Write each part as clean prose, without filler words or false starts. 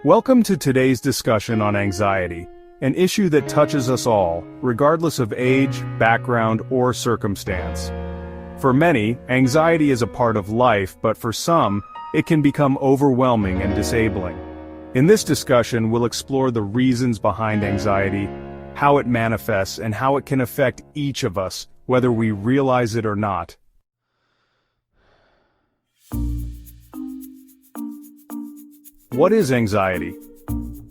Welcome to today's discussion on anxiety, an issue that touches us all, regardless of age, background, or circumstance. For many, anxiety is a part of life, but for some, it can become overwhelming and disabling. In this discussion, we'll explore the reasons behind anxiety, how it manifests, and how it can affect each of us, whether we realize it or not. What is anxiety?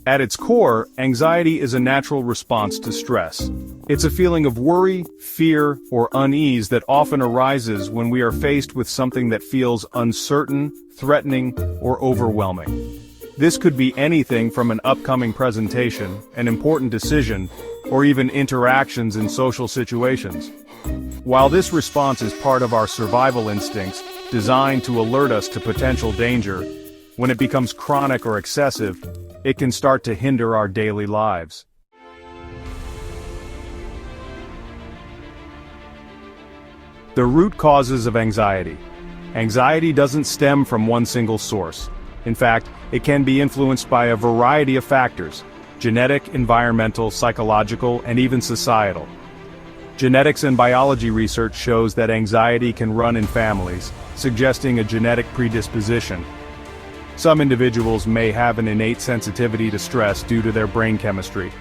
At its core, anxiety is a natural response to stress. It's a feeling of worry, fear, or unease that often arises when we are faced with something that feels uncertain, threatening, or overwhelming. This could be anything from an upcoming presentation, an important decision, or even interactions in social situations. While this response is part of our survival instincts, designed to alert us to potential danger, when it becomes chronic or excessive, it can start to hinder our daily lives. The root causes of anxiety. Anxiety doesn't stem from one single source. In fact, it can be influenced by a variety of factors: genetic, environmental, psychological, and even societal. Genetics and biology research shows that anxiety can run in families, suggesting a genetic predisposition. Some individuals may have an innate sensitivity to stress due to their brain chemistry.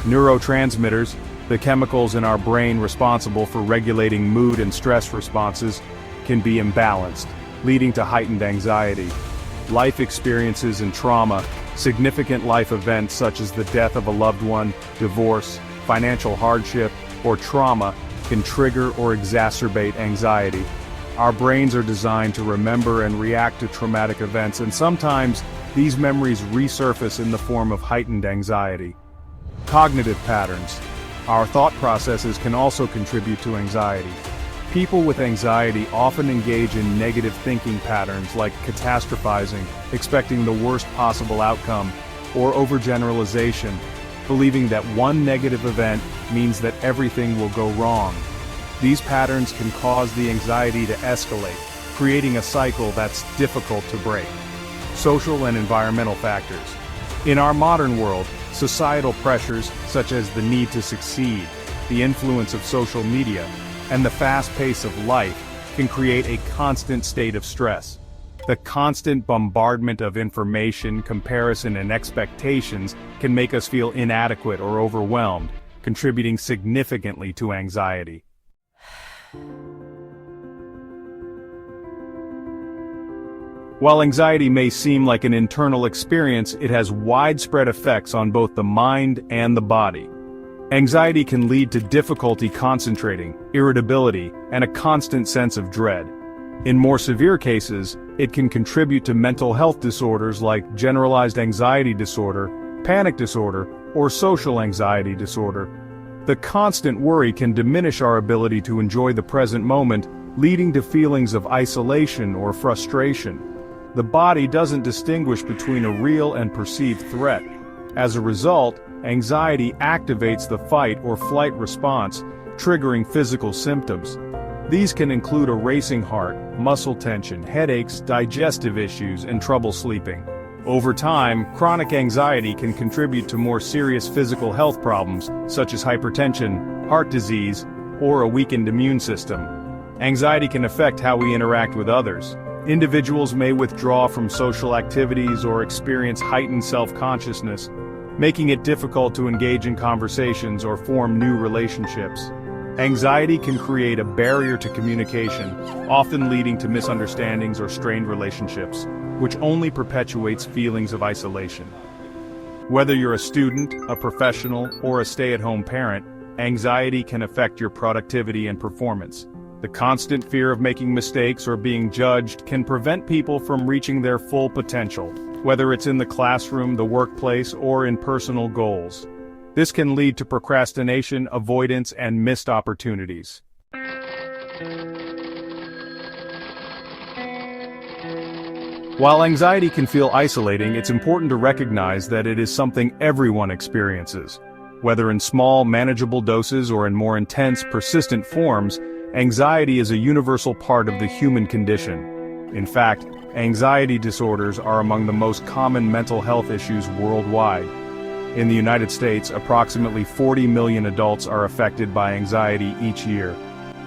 Neurotransmitters, the chemicals in our brain responsible for regulating mood and stress responses, can be imbalanced, leading to heightened anxiety. Life experiences and trauma, significant life events such as the death of a loved one, divorce, financial hardship, or trauma, can trigger or exacerbate anxiety. Our brains are designed to remember and react to traumatic events, and sometimes these memories resurface in the form of heightened anxiety. Cognitive patterns. Our thought processes can also contribute to anxiety. People with anxiety often engage in negative thinking patterns like catastrophizing, expecting the worst possible outcome, or overgeneralization, believing that one negative event means that everything will go wrong. These patterns can cause the anxiety to escalate, creating a cycle that's difficult to break. Social and environmental factors. In our modern world, societal pressures such as the need to succeed, the influence of social media, and the fast pace of life can create a constant state of stress. The constant bombardment of information, comparison, and expectations can make us feel inadequate or overwhelmed, contributing significantly to anxiety. While anxiety may seem like an internal experience, it has widespread effects on both the mind and the body. Anxiety can lead to difficulty concentrating, irritability, and a constant sense of dread. In more severe cases, it can contribute to mental health disorders like generalized anxiety disorder, panic disorder, or social anxiety disorder. The constant worry can diminish our ability to enjoy the present moment, leading to feelings of isolation or frustration. The body doesn't distinguish between a real and perceived threat. As a result, anxiety activates the fight or flight response, triggering physical symptoms. These can include a racing heart, muscle tension, headaches, digestive issues, and trouble sleeping. Over time, chronic anxiety can contribute to more serious physical health problems, such as hypertension, heart disease, or a weakened immune system. Anxiety can affect how we interact with others. Individuals may withdraw from social activities or experience heightened self-consciousness, making it difficult to engage in conversations or form new relationships. Anxiety can create a barrier to communication, often leading to misunderstandings or strained relationships, which only perpetuates feelings of isolation. Whether you're a student, a professional, or a stay-at-home parent, anxiety can affect your productivity and performance. The constant fear of making mistakes or being judged can prevent people from reaching their full potential, whether it's in the classroom, the workplace, or in personal goals. This can lead to procrastination, avoidance, and missed opportunities. While anxiety can feel isolating, it's important to recognize that it is something everyone experiences. Whether in small, manageable doses or in more intense, persistent forms, anxiety is a universal part of the human condition. In fact, anxiety disorders are among the most common mental health issues worldwide. In the United States, approximately 40 million adults are affected by anxiety each year.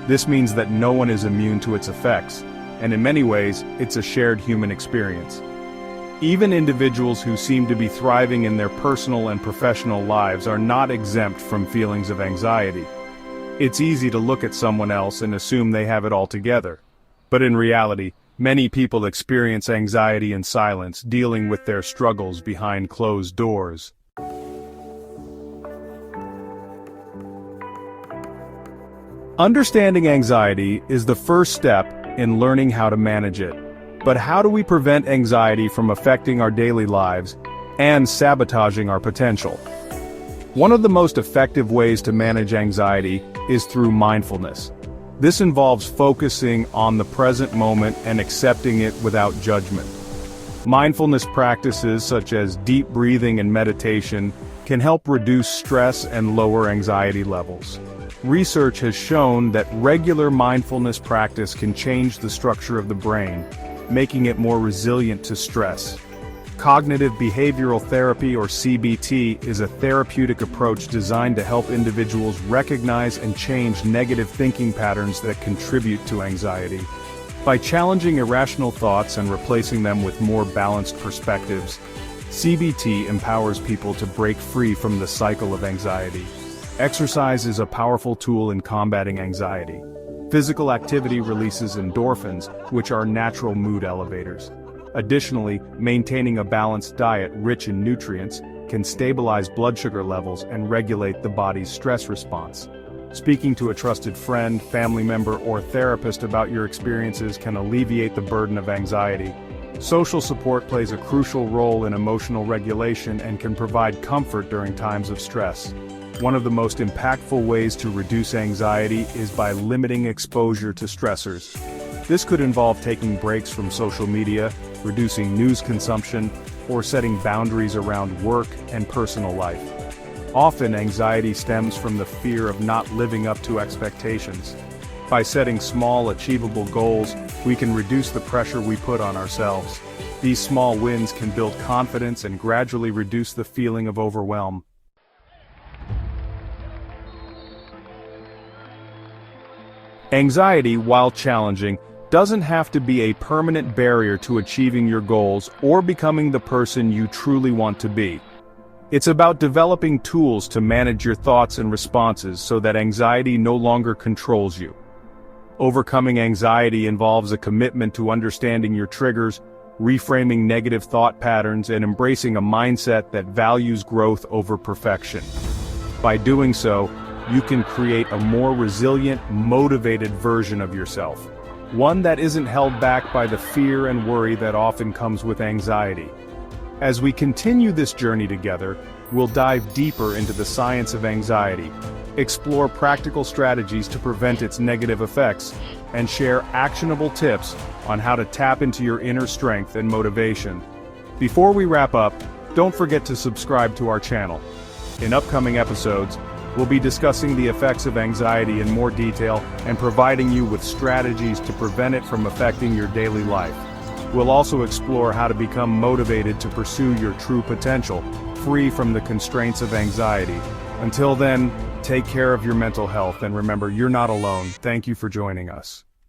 This means that no one is immune to its effects, and in many ways, it's a shared human experience. Even individuals who seem to be thriving in their personal and professional lives are not exempt from feelings of anxiety. It's easy to look at someone else and assume they have it all together. But in reality, many people experience anxiety in silence, dealing with their struggles behind closed doors. Understanding anxiety is the first step in learning how to manage it. But how do we prevent anxiety from affecting our daily lives and sabotaging our potential? One of the most effective ways to manage anxiety is through mindfulness. This involves focusing on the present moment and accepting it without judgment. Mindfulness practices such as deep breathing and meditation can help reduce stress and lower anxiety levels. Research has shown that regular mindfulness practice can change the structure of the brain, making it more resilient to stress. Cognitive behavioral therapy, or CBT, is a therapeutic approach designed to help individuals recognize and change negative thinking patterns that contribute to anxiety. By challenging irrational thoughts and replacing them with more balanced perspectives, CBT empowers people to break free from the cycle of anxiety. Exercise is a powerful tool in combating anxiety. Physical activity releases endorphins, which are natural mood elevators. Additionally, maintaining a balanced diet rich in nutrients can stabilize blood sugar levels and regulate the body's stress response. Speaking to a trusted friend, family member, or therapist about your experiences can alleviate the burden of anxiety. Social support plays a crucial role in emotional regulation and can provide comfort during times of stress. One of the most impactful ways to reduce anxiety is by limiting exposure to stressors. This could involve taking breaks from social media, reducing news consumption, or setting boundaries around work and personal life. Often, anxiety stems from the fear of not living up to expectations. By setting small, achievable goals, we can reduce the pressure we put on ourselves. These small wins can build confidence and gradually reduce the feeling of overwhelm. Anxiety, while challenging, doesn't have to be a permanent barrier to achieving your goals or becoming the person you truly want to be. It's about developing tools to manage your thoughts and responses so that anxiety no longer controls you. Overcoming anxiety involves a commitment to understanding your triggers, reframing negative thought patterns, and embracing a mindset that values growth over perfection. By doing so, you can create a more resilient, motivated version of yourself. One that isn't held back by the fear and worry that often comes with anxiety. As we continue this journey together, we'll dive deeper into the science of anxiety, explore practical strategies to prevent its negative effects, and share actionable tips on how to tap into your inner strength and motivation. Before we wrap up, don't forget to subscribe to our channel. In upcoming episodes, we'll be discussing the effects of anxiety in more detail and providing you with strategies to prevent it from affecting your daily life. We'll also explore how to become motivated to pursue your true potential, free from the constraints of anxiety. Until then, take care of your mental health and remember, you're not alone. Thank you for joining us.